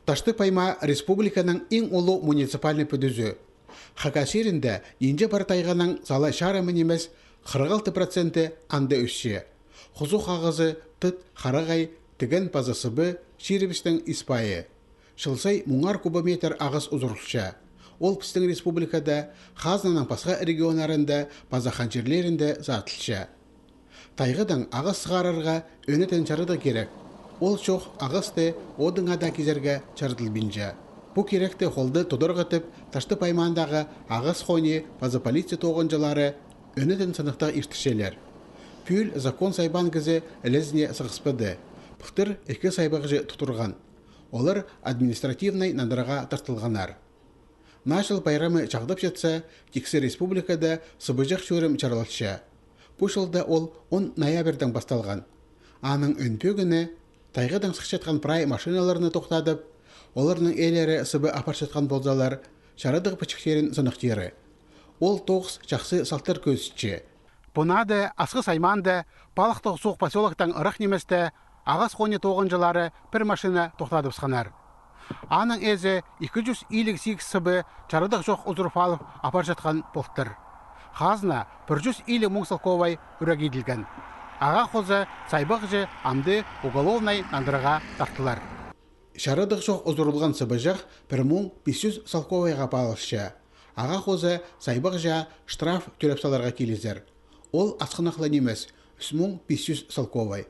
Ташты пайма республиканың иң улы муниципальный пөдізі. Хакасирінде енже партайғаның зала шарамын емес 46% анды өссе. Хұзу қағызы тұт қарағай тіген пазасыбы шеребістің испайы. Шылсай мұңар кубометр ағыз ұзырылша. Ол пістің республикада қазнаның пасқа регионарында пазахан жерлерінде затылша. Тайғыдан ағыз сығарырға өнетен чарыды керек. Ол шоқ ағызды одыңа да кезерге чардылбинжа. Бұ керекті қолды тұдырғытып, ташты паймандағы ағыз хоне паза полиция тоғынжылары өнетен сынықтағы иртішелер. Пүл закон сайбан кізі әлезіне сығыспады. Бұқтыр екі сайбағыжы тұтырған. Олар административнай нандыраға тартылғанар. Нашыл байрамы чағдып жетсе, тексі республикада сыбыжық шөрім чаралатша. Бұ жылда ол 10 ноябрьдан басталған. Аның өнпөгіні тайғыдан сықшатқан прай машиналарыны тоқтадып, оларының елері сыбы апаршатқан болзалар, шарадығы пычықтерін сынықтері. Ол тоғыз жақсы салтыр көзітші. Бұнады асқы сайманды, балықтық соқ поселоктан ұрық неместі, ағас қоне тоғынжылары бір машина тоқтадып сқанар. Аның әзі 258 сыбы чарыдық жоқ ұзырып алып апар жатқан болттыр. Қазына 150 мұңсылковай үрәгейділген. Аға қозы сайбақжы амды уголовнай нандыраға тартылар. Шарыдық жоқ ұзырылған сыбы жақ 1500 салковайға палышша. Аға қозы сайбақжа штраф төлепсаларға келезер. Ол асқынақлы немес 3500 салковай.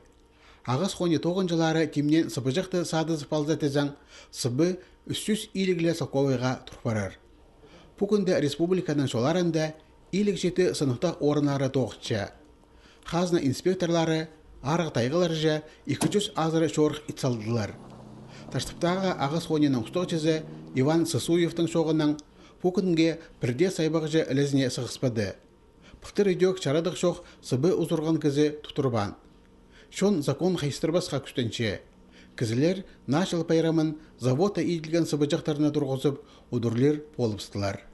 Ағыз қоне тоғынжылары темнен сыбы жақты садызы палзатызан сыбы 300 иліглі салковайға тұрпарар. Бүгінде республиканың шоларында илік жеті сыныптақ орынары тоғытша. Қазына инспекторлары арғы тайғылар жа 200 азыры шорық итсалдылар. Таштыптағы ағыз қоненің ұстықчызы Иван Сысуевтың шоғының бүгінге бірде сайбақ жа ілізіне сығыспады. Бұқтыр үйдек чарадық шоқ сыбы ұзырған кізі тұтырбан. Шон закон хайстырбасқа күстенше. Кізілер нашыл пайрамын завода иділген сыбы жақтарына тұрғызып, ұдырлер болыпстылар.